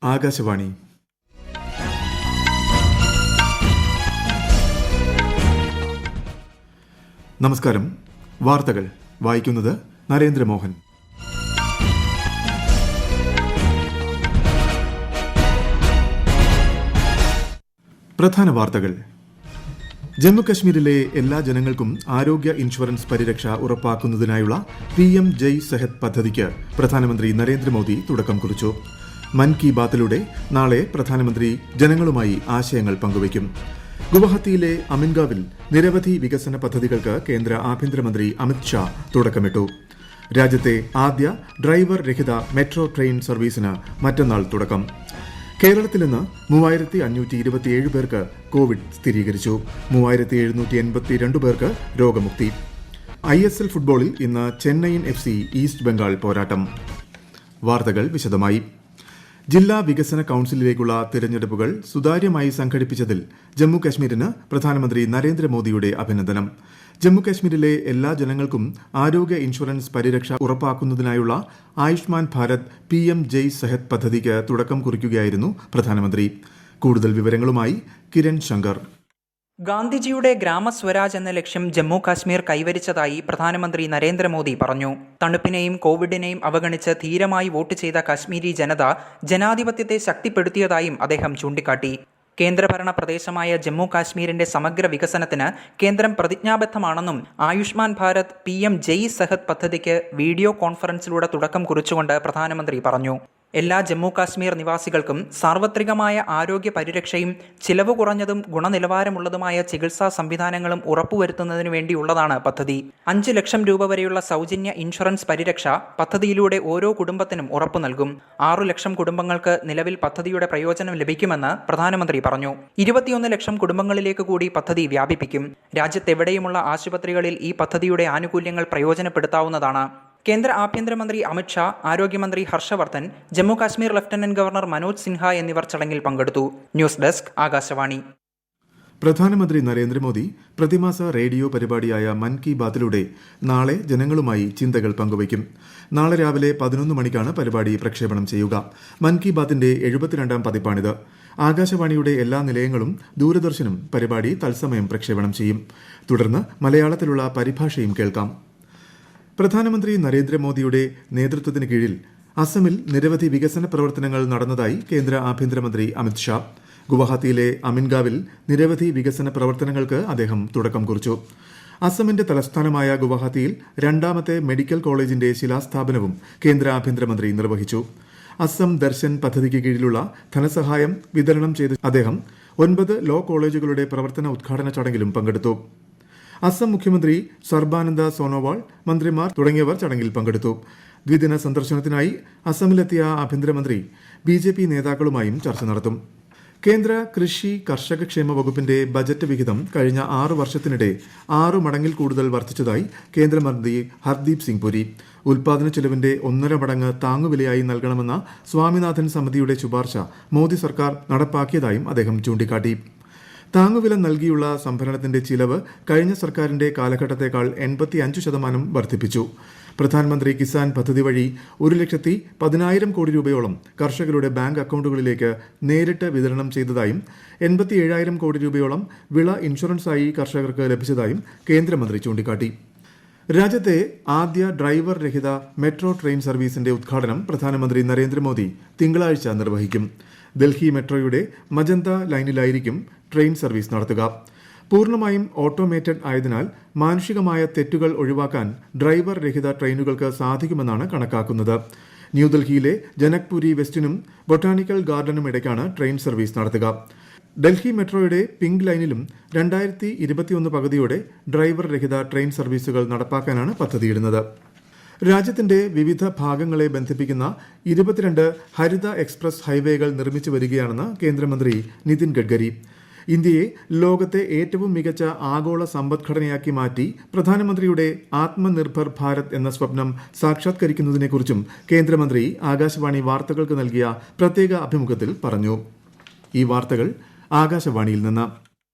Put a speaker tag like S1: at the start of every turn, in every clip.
S1: ആകാശവാണി. നമസ്കാരം. വാർത്തകൾ വായിക്കുന്നത് നരേന്ദ്രമോഹൻ. പ്രധാന വാർത്തകൾ. ജമ്മുകശ്മീരിലെ എല്ലാ ജനങ്ങൾക്കും ആരോഗ്യ ഇൻഷുറൻസ് പരിരക്ഷ ഉറപ്പാക്കുന്നതിനായുള്ള PM ജയ് സെഹത് പദ്ധതിക്ക് പ്രധാനമന്ത്രി നരേന്ദ്രമോദി തുടക്കം കുറിച്ചു. മൻ കി ബാത്തിലൂടെ നാളെ പ്രധാനമന്ത്രി ജനങ്ങളുമായി ആശയങ്ങൾ പങ്കുവയ്ക്കും. ഗുവാഹത്തിയിലെ അമിൻഗാവിൽ നിരവധി വികസന പദ്ധതികൾക്ക് കേന്ദ്ര ആഭ്യന്തരമന്ത്രി അമിത് ഷാ തുടക്കമിട്ടു. രാജ്യത്തെ ആദ്യ ഡ്രൈവർ രഹിത മെട്രോ ട്രെയിൻ സർവീസിന് മറ്റന്നാൾ തുടക്കം. കേരളത്തിൽ ഇന്ന് 3527 പേർക്ക് കോവിഡ് സ്ഥിരീകരിച്ചു. 3782 പേർക്ക് രോഗമുക്തി. ISL ഫുട്ബോളിൽ ഇന്ന് ചെന്നൈയിൻ FC ഈസ്റ്റ് ബംഗാൾ പോരാട്ടം. വാർത്തകൾ വിശദമായി. ജില്ലാ വികസന കൌൺസിലിലേക്കുള്ള തിരഞ്ഞെടുപ്പുകൾ സുതാര്യമായി സംഘടിപ്പിച്ചതിൽ ജമ്മുകശ്മീരിന് പ്രധാനമന്ത്രി നരേന്ദ്രമോദിയുടെ അഭിനന്ദനം. ജമ്മുകശ്മീരിലെ എല്ലാ ജനങ്ങൾക്കും ആരോഗ്യ ഇൻഷുറൻസ് പരിരക്ഷ ഉറപ്പാക്കുന്നതിനായുള്ള ആയുഷ്മാൻ ഭാരത് PM ജയ് സെഹത് പദ്ധതിക്ക് തുടക്കം കുറിക്കുകയായിരുന്നു പ്രധാനമന്ത്രി. കൂടുതൽ വിവരങ്ങളുമായി കിരൺ ശങ്കർ.
S2: ഗാന്ധിജിയുടെ ഗ്രാമസ്വരാജ് എന്ന ലക്ഷ്യം ജമ്മു കാശ്മീർ കൈവരിച്ചതായി പ്രധാനമന്ത്രി നരേന്ദ്രമോദി പറഞ്ഞു. തണുപ്പിനെയും കോവിഡിനെയും അവഗണിച്ച് ധീരമായി വോട്ട് ചെയ്ത കാശ്മീരി ജനത ജനാധിപത്യത്തെ ശക്തിപ്പെടുത്തിയതായും അദ്ദേഹം ചൂണ്ടിക്കാട്ടി. കേന്ദ്രഭരണ പ്രദേശമായ ജമ്മു കാശ്മീരിന്റെ സമഗ്ര വികസനത്തിന് കേന്ദ്രം പ്രതിജ്ഞാബദ്ധമാണെന്നും ആയുഷ്മാൻ ഭാരത് PM ജയ് സെഹത് പദ്ധതിക്ക് വീഡിയോ കോൺഫറൻസിലൂടെ തുടക്കം കുറിച്ചുകൊണ്ട് പ്രധാനമന്ത്രി പറഞ്ഞു. എല്ലാ ജമ്മു കാശ്മീർ നിവാസികൾക്കും സാർവത്രികമായ ആരോഗ്യ പരിരക്ഷയും ചിലവ് കുറഞ്ഞതും ഗുണനിലവാരമുള്ളതുമായ ചികിത്സാ സംവിധാനങ്ങളും ഉറപ്പുവരുത്തുന്നതിനു വേണ്ടിയുള്ളതാണ് പദ്ധതി. 5 ലക്ഷം രൂപ വരെയുള്ള സൗജന്യ ഇൻഷുറൻസ് പരിരക്ഷ പദ്ധതിയിലൂടെ ഓരോ കുടുംബത്തിനും ഉറപ്പു നൽകും. 6 ലക്ഷം കുടുംബങ്ങൾക്ക് നിലവിൽ പദ്ധതിയുടെ പ്രയോജനം ലഭിക്കുമെന്ന് പ്രധാനമന്ത്രി പറഞ്ഞു. 21 ലക്ഷം കുടുംബങ്ങളിലേക്ക് കൂടി പദ്ധതി വ്യാപിപ്പിക്കും. രാജ്യത്തെവിടെയുമുള്ള ആശുപത്രികളിൽ ഈ പദ്ധതിയുടെ ആനുകൂല്യങ്ങൾ പ്രയോജനപ്പെടുത്താവുന്നതാണ്. കേന്ദ്ര ആഭ്യന്തരമന്ത്രി അമിത് ഷാ, ആരോഗ്യമന്ത്രി ഹർഷവർദ്ധൻ, ജമ്മു കാശ്മീർ ലഫ്റ്റനന്റ് ഗവർണർ മനോജ് സിൻഹ എന്നിവർ ചടങ്ങിൽ പങ്കെടുത്തു. News desk Akashvani.
S1: പ്രധാനമന്ത്രി നരേന്ദ്രമോദി പ്രതിമാസ റേഡിയോ പരിപാടിയായ മൻ കി ബാത്തിലൂടെ നാളെ ജനങ്ങളുമായി ചിന്തകൾ പങ്കുവയ്ക്കും. നാളെ രാവിലെ 11 മണിക്കാണ് പരിപാടി പ്രക്ഷേപണം ചെയ്യുക. മൻ കി ബാത്തിന്റെ 72ാം പതിപ്പാണിത്. ആകാശവാണിയുടെ എല്ലാ നിലയങ്ങളും ദൂരദർശനും പരിപാടി തത്സമയം പ്രക്ഷേപണം ചെയ്യും. തുടർന്ന് മലയാളത്തിലുള്ള പരിഭാഷയും കേൾക്കാം. പ്രധാനമന്ത്രി നരേന്ദ്രമോദിയുടെ നേതൃത്വത്തിന് കീഴിൽ അസമിൽ നിരവധി വികസന പ്രവർത്തനങ്ങൾ നടന്നതായി കേന്ദ്ര ആഭ്യന്തരമന്ത്രി അമിത് ഷാ. ഗുവാഹത്തിയിലെ അമിൻഗാവിൽ നിരവധി വികസന പ്രവർത്തനങ്ങൾക്ക് അദ്ദേഹം തുടക്കം കുറിച്ചു. അസമിന്റെ തലസ്ഥാനമായ ഗുവാഹത്തിയിൽ 2ാമത്തെ മെഡിക്കൽ കോളേജിന്റെ ശിലാസ്ഥാപനവും കേന്ദ്ര ആഭ്യന്തരമന്ത്രി നിർവഹിച്ചു. അസം ദർശൻ പദ്ധതിക്ക് കീഴിലുള്ള ധനസഹായം വിതരണം ചെയ്ത അദ്ദേഹം 9 ലോ കോളേജുകളുടെ പ്രവർത്തന ഉദ്ഘാടന ചടങ്ങിലും പങ്കെടുത്തു. അസം മുഖ്യമന്ത്രി സർബാനന്ദ സോനോവാൾ, മന്ത്രിമാർ തുടങ്ങിയവർ ചടങ്ങിൽ പങ്കെടുത്തു. ദ്വിദിന സന്ദർശനത്തിനായി അസമിലെത്തിയ ആഭ്യന്തരമന്ത്രി BJP നേതാക്കളുമായും ചർച്ച നടത്തും. കേന്ദ്ര കൃഷി കർഷക ക്ഷേമ വകുപ്പിന്റെ ബജറ്റ് വിഹിതം കഴിഞ്ഞ 6 വർഷത്തിനിടെ 6 മടങ്ങിൽ കൂടുതൽ വർദ്ധിച്ചതായി കേന്ദ്രമന്ത്രി ഹർദീപ് സിംഗ് പുരി. ഉൽപാദന ചെലവിന്റെ 1.5 മടങ്ങ് താങ്ങുവിലയായി നൽകണമെന്ന സ്വാമിനാഥൻ സമിതിയുടെ ശുപാർശ മോദി സർക്കാർ നടപ്പാക്കിയതായും അദ്ദേഹം ചൂണ്ടിക്കാട്ടി. താങ്ങുവില നൽകിയുള്ള സംഭരണത്തിന്റെ ചിലവ് കഴിഞ്ഞ സർക്കാരിന്റെ കാലഘട്ടത്തേക്കാൾ 85% വർദ്ധിപ്പിച്ചു. പ്രധാനമന്ത്രി കിസാൻ പദ്ധതി വഴി 1,10,000 കോടി രൂപയോളം കർഷകരുടെ ബാങ്ക് അക്കൌണ്ടുകളിലേക്ക് നേരിട്ട് വിതരണം ചെയ്തതായും 87,000 കോടി രൂപയോളം വിള ഇൻഷുറൻസായി കർഷകർക്ക് ലഭിച്ചതായും കേന്ദ്രമന്ത്രി ചൂണ്ടിക്കാട്ടി. രാജ്യത്തെ ആദ്യ ഡ്രൈവർ രഹിത മെട്രോ ട്രെയിൻ സർവീസിന്റെ ഉദ്ഘാടനം പ്രധാനമന്ത്രി നരേന്ദ്രമോദി തിങ്കളാഴ്ച നിർവഹിക്കും. ഡൽഹി മെട്രോയുടെ മജന്ത ലൈനിലായിരിക്കും ട്രെയിൻ സർവീസ് നടത്തുക. പൂർണ്ണമായും ഓട്ടോമേറ്റഡ് ആയതിനാൽ മാനുഷികമായ തെറ്റുകൾ ഒഴിവാക്കാൻ ഡ്രൈവർ രഹിത ട്രെയിനുകൾക്ക് സാധിക്കുമെന്നാണ് കണക്കാക്കുന്നത്. ന്യൂഡൽഹിയിലെ ജനക്പുരി വെസ്റ്റിനും ബൊട്ടാണിക്കൽ ഗാർഡനും ഇടയ്ക്കാണ് ട്രെയിൻ സർവീസ് നടത്തുക. ഡൽഹി മെട്രോയുടെ പിങ്ക് ലൈനിലും 2021 പകുതിയോടെ ഡ്രൈവർ രഹിത ട്രെയിൻ സർവീസുകൾ നടപ്പാക്കാനാണ് പദ്ധതിയിടുന്നത്. രാജ്യത്തിന്റെ വിവിധ ഭാഗങ്ങളെ ബന്ധിപ്പിക്കുന്ന 22 ഹരിത എക്സ്പ്രസ് ഹൈവേകൾ നിർമ്മിച്ചു വരികയാണെന്ന് കേന്ദ്രമന്ത്രി നിതിൻ ഗഡ്കരി. ഇന്ത്യയെ ലോകത്തെ ഏറ്റവും മികച്ച ആഗോള സമ്പദ്ഘടനയാക്കി മാറ്റി പ്രധാനമന്ത്രിയുടെ ആത്മനിർഭർ ഭാരത് എന്ന സ്വപ്നം സാക്ഷാത്കരിക്കുന്നതിനെക്കുറിച്ചും കേന്ദ്രമന്ത്രി ആകാശവാണി വാർത്തകൾക്ക് നൽകിയ പ്രത്യേക അഭിമുഖത്തിൽ പറഞ്ഞു. ഈ വാർത്തകൾ ആകാശവാണിയിൽ നിന്ന്.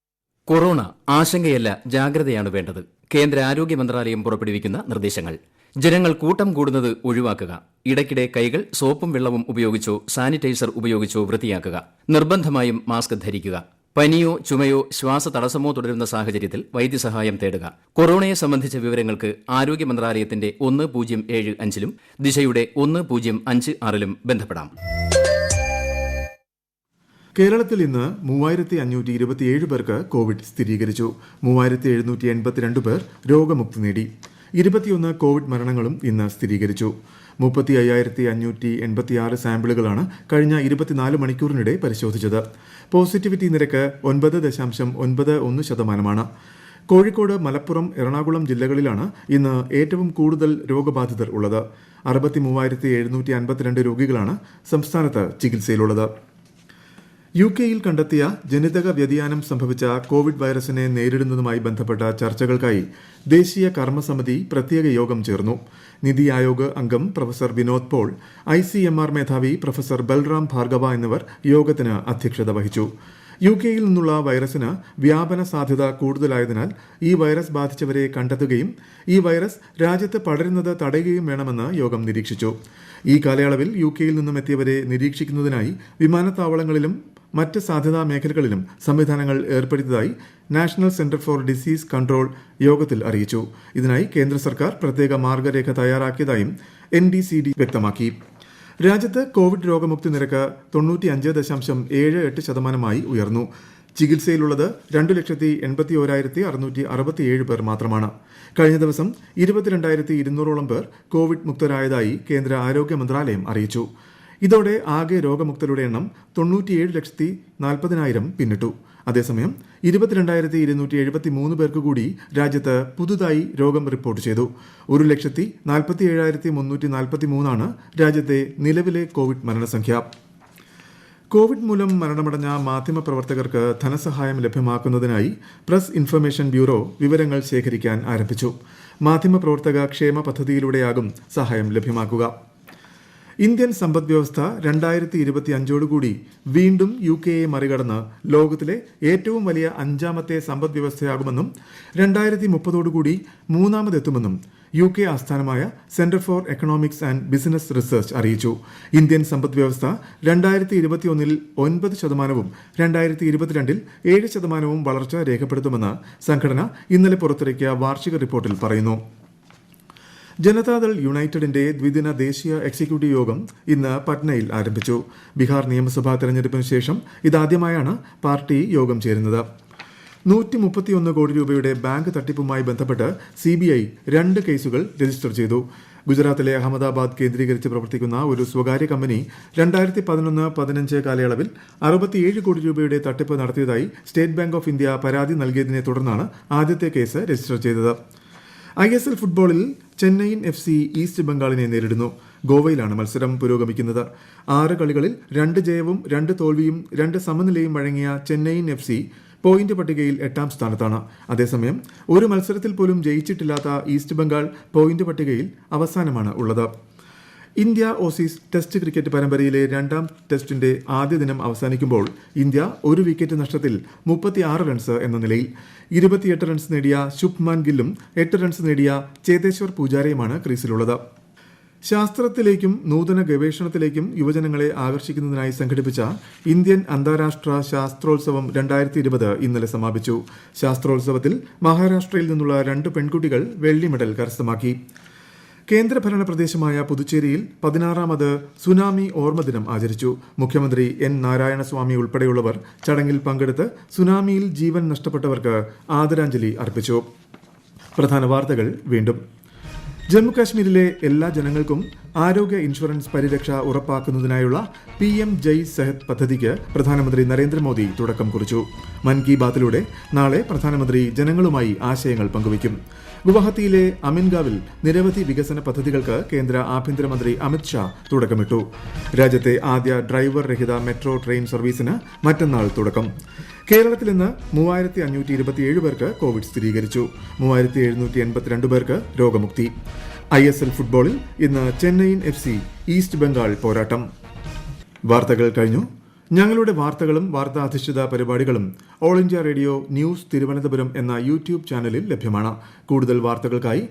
S3: കൊറോണ ആശങ്കയല്ല, ജാഗ്രതയാണ് വേണ്ടത്. കേന്ദ്ര ആരോഗ്യ മന്ത്രാലയം പുറപ്പെടുവിക്കുന്ന നിർദ്ദേശങ്ങൾ. ജനങ്ങൾ കൂട്ടം കൂടുന്നത് ഒഴിവാക്കുക. ഇടയ്ക്കിടെ കൈകൾ സോപ്പും വെള്ളവും ഉപയോഗിച്ചോ സാനിറ്റൈസർ ഉപയോഗിച്ചോ വൃത്തിയാക്കുക. നിർബന്ധമായും മാസ്ക് ധരിക്കുക. പനിയോ ചുമയോ ശ്വാസതടസ്സമോ തുടരുന്ന സാഹചര്യത്തിൽ വൈദ്യസഹായം തേടുക. കൊറോണയെ സംബന്ധിച്ച വിവരങ്ങൾക്ക് ആരോഗ്യ മന്ത്രാലയത്തിന്റെ 1075-ലും ദിശയുടെ 1056-ലും ബന്ധപ്പെടാം.
S1: കേരളത്തിൽ ഇന്ന് 3527 പേർക്ക് കോവിഡ് സ്ഥിരീകരിച്ചു. 3782 പേർ രോഗമുക്തി നേടി. 21 കോവിഡ് മരണങ്ങളും ഇന്ന് സ്ഥിരീകരിച്ചു. 35,586 സാമ്പിളുകളാണ് കഴിഞ്ഞ 24 മണിക്കൂറിനിടെ പരിശോധിച്ചത്. പോസിറ്റിവിറ്റി നിരക്ക് 9.91%. കോഴിക്കോട്, മലപ്പുറം, എറണാകുളം ജില്ലകളിലാണ് ഇന്ന് ഏറ്റവും കൂടുതൽ രോഗബാധിതർ ഉള്ളത്. 63,752 രോഗികളാണ് സംസ്ഥാനത്ത് ചികിത്സയിലുള്ളത്. UK-യിൽ കണ്ടെത്തിയ ജനിതക വ്യതിയാനം സംഭവിച്ച കോവിഡ് വൈറസിനെ നേരിടുന്നതുമായി ബന്ധപ്പെട്ട ചർച്ചകൾക്കായി ദേശീയ കർമ്മസമിതി പ്രത്യേക യോഗം ചേർന്നു. നിതി ആയോഗ് അംഗം പ്രൊഫസർ വിനോദ് പോൾ, ICMR മേധാവി പ്രൊഫസർ ബൽറാം ഭാർഗവ എന്നിവർ യോഗത്തിന് അധ്യക്ഷത വഹിച്ചു. UK-യിൽ നിന്നുള്ള വൈറസിന് വ്യാപന സാധ്യത കൂടുതലായതിനാൽ ഈ വൈറസ് ബാധിച്ചവരെ കണ്ടെത്തുകയും ഈ വൈറസ് രാജ്യത്ത് പടരുന്നത് തടയുകയും വേണമെന്ന് യോഗം നിരീക്ഷിച്ചു. ഈ കാലയളവിൽ UK-യിൽ നിന്നും എത്തിയവരെ നിരീക്ഷിക്കുന്നതിനായി വിമാനത്താവളങ്ങളിലും മറ്റ് സാധ്യതാ മേഖലകളിലും സംവിധാനങ്ങൾ ഏർപ്പെടുത്തിയതായി national centre for disease control യോഗത്തിൽ അറിയിച്ചു. ഇതിനായി കേന്ദ്ര സർക്കാർ പ്രത്യേക മാർഗരേഖ തയ്യാറാക്കിയതായും NDCD വ്യക്തമാക്കി. രാജ്യത്ത് കോവിഡ് രോഗമുക്തി നിരക്ക് 95.78% ഉയർന്നു. ചികിത്സയിലുള്ളത് 2,81,667 പേർ മാത്രമാണ്. കഴിഞ്ഞ ദിവസം 22,200 പേർ കോവിഡ് മുക്തരായതായി കേന്ദ്ര ആരോഗ്യ മന്ത്രാലയം അറിയിച്ചു. ഇതോടെ ആകെ രോഗമുക്തരുടെ എണ്ണം 97,40,000 പിന്നിട്ടു. അതേസമയം 22,273 പേർക്ക് കൂടി രാജ്യത്ത് പുതുതായി രോഗം റിപ്പോർട്ട് ചെയ്തു. 1,47,343 രാജ്യത്തെ നിലവിലെ കോവിഡ് മരണസംഖ്യ. കോവിഡ് മൂലം മരണമടഞ്ഞ മാധ്യമപ്രവർത്തകർക്ക് ധനസഹായം ലഭ്യമാക്കുന്നതിനായി പ്രസ് ഇൻഫർമേഷൻ ബ്യൂറോ വിവരങ്ങൾ ശേഖരിക്കാൻ ആരംഭിച്ചു. മാധ്യമപ്രവർത്തക ക്ഷേമ പദ്ധതിയിലൂടെയാകും സഹായം ലഭ്യമാക്കുക. ഇന്ത്യൻ സമ്പദ്വ്യവസ്ഥ 2025 വീണ്ടും UK-യെ മറികടന്ന് ലോകത്തിലെ ഏറ്റവും വലിയ 5ാമത്തെ സമ്പദ്വ്യവസ്ഥയാകുമെന്നും 2030 മൂന്നാമതെത്തുമെന്നും UK ആസ്ഥാനമായ centre for economics and business research അറിയിച്ചു. ഇന്ത്യൻ സമ്പദ്വ്യവസ്ഥ 2021 9%, 2022 7% വളർച്ച രേഖപ്പെടുത്തുമെന്ന് സംഘടന ഇന്നലെ പുറത്തിറക്കിയ വാർഷിക റിപ്പോർട്ടിൽ പറയുന്നു. ജനതാദൾ യുണൈറ്റഡിന്റെ ദ്വിദിന ദേശീയ എക്സിക്യൂട്ടീവ് യോഗം ഇന്ന് പട്നയിൽ ആരംഭിച്ചു. ബീഹാർ നിയമസഭാ തെരഞ്ഞെടുപ്പിന് ശേഷം ഇതാദ്യമായാണ് പാർട്ടി യോഗം ചേരുന്നത്. 131 കോടി രൂപയുടെ ബാങ്ക് തട്ടിപ്പുമായി ബന്ധപ്പെട്ട് CBI 2 കേസുകൾ രജിസ്റ്റർ ചെയ്തു. ഗുജറാത്തിലെ അഹമ്മദാബാദ് കേന്ദ്രീകരിച്ച് പ്രവർത്തിക്കുന്ന ഒരു സ്വകാര്യ കമ്പനി 2011-15 കാലയളവിൽ 67 കോടി രൂപയുടെ തട്ടിപ്പ് നടത്തിയതായി സ്റ്റേറ്റ് ബാങ്ക് ഓഫ് ഇന്ത്യ പരാതി നൽകിയതിനെ തുടർന്നാണ് ആദ്യത്തെ കേസ് രജിസ്റ്റർ ചെയ്തത്. ISL ഫുട്ബോളിൽ ചെന്നൈയിൻ FC ഈസ്റ്റ് ബംഗാളിനെ നേരിടുന്നു. ഗോവയിലാണ് മത്സരം പുരോഗമിക്കുന്നത്. 6 കളികളിൽ 2 ജയവും 2 തോൽവിയും 2 സമനിലയും വഴങ്ങിയ ചെന്നൈയിൻ FC പോയിന്റ് പട്ടികയിൽ 8ാം സ്ഥാനത്താണ്. അതേസമയം ഒരു മത്സരത്തിൽ പോലും ജയിച്ചിട്ടില്ലാത്ത ഈസ്റ്റ് ബംഗാൾ പോയിന്റ് പട്ടികയിൽ അവസാനമാണ് ഉള്ളത്. ഇന്ത്യ ഓസീസ് ടെസ്റ്റ് ക്രിക്കറ്റ് പരമ്പരയിലെ 2ാം ടെസ്റ്റിന്റെ ആദ്യ ദിനം അവസാനിക്കുമ്പോൾ ഇന്ത്യ 1 വിക്കറ്റ് നഷ്ടത്തിൽ 36 റൺസ് എന്ന നിലയിൽ. 28 റൺസ് നേടിയ ശുഭ്മാൻ ഗില്ലും 8 റൺസ് നേടിയ ചേതേശ്വർ പൂജാരയുമാണ് ക്രീസിലുള്ളത്. ശാസ്ത്രത്തിലേക്കും നൂതന ഗവേഷണത്തിലേക്കും യുവജനങ്ങളെ ആകർഷിക്കുന്നതിനായി സംഘടിപ്പിച്ച ഇന്ത്യൻ അന്താരാഷ്ട്ര ശാസ്ത്രോത്സവം 2020 ഇന്നലെ സമാപിച്ചു. ശാസ്ത്രോത്സവത്തിൽ മഹാരാഷ്ട്രയിൽ നിന്നുള്ള 2 പെൺകുട്ടികൾ വെള്ളി മെഡൽ കരസ്ഥമാക്കി. കേന്ദ്രഭരണ പ്രദേശമായ പുതുച്ചേരിയിൽ 16ാമത് സുനാമി ഓർമ്മദിനം ആചരിച്ചു. മുഖ്യമന്ത്രി N. നാരായണസ്വാമി ഉൾപ്പെടെയുള്ളവർ ചടങ്ങിൽ പങ്കെടുത്ത് സുനാമിയിൽ ജീവൻ നഷ്ടപ്പെട്ടവർക്ക് ആദരാഞ്ജലി അർപ്പിച്ചു. പ്രധാന വാർത്തകൾ വീണ്ടും. ജമ്മുകാശ്മീരിലെ എല്ലാ ജനങ്ങൾക്കും ആരോഗ്യ ഇൻഷുറൻസ് പരിരക്ഷ ഉറപ്പാക്കുന്നതിനായുള്ള PM ജയ് സെഹത് പദ്ധതിക്ക് പ്രധാനമന്ത്രി നരേന്ദ്രമോദി തുടക്കം കുറിച്ചു. മൻ കി ബാത്തിലൂടെ നാളെ പ്രധാനമന്ത്രി ജനങ്ങളുമായി ആശയങ്ങൾ പങ്കുവയ്ക്കും. ഗുവാഹത്തിയിലെ അമിൻഗാവിൽ നിരവധി വികസന പദ്ധതികൾക്ക് കേന്ദ്ര ആഭ്യന്തരമന്ത്രി അമിത് ഷാ തുടക്കമിട്ടു. രാജ്യത്തെ ആദ്യ ഡ്രൈവർ രഹിത മെട്രോ ട്രെയിൻ സർവീസിന് മറ്റന്നാൾ തുടക്കം. കേരളത്തിൽ ഇന്ന് 3527 പേർക്ക് കോവിഡ് സ്ഥിരീകരിച്ചു. 3782 പേർക്ക് രോഗമുക്തി. ISL ഫുട്ബോളിൽ ഇന്ന് ചെന്നൈയിൻ FC ഈസ്റ്റ് ബംഗാൾ പോരാട്ടം. വാർത്തകൾ കഴിഞ്ഞു. ഞങ്ങളുടെ വാർത്തകളും വാർത്താധിഷ്ഠിത പരിപാടികളും all India radio news Thiruvananthapuram എന്ന യൂട്യൂബ് ചാനലിൽ ലഭ്യമാണ്. കൂടുതൽ വാർത്തകൾക്കായി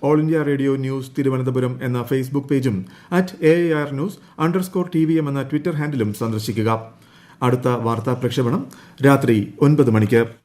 S1: @all India radio news Thiruvananthapuram എന്ന ഫേസ്ബുക്ക് പേജും @AIRnews_TVM എന്ന ട്വിറ്റർ ഹാൻഡിലും സന്ദർശിക്കുക. അടുത്ത വാർത്താ പ്രക്ഷേപണം രാത്രി 9 മണിക്ക്.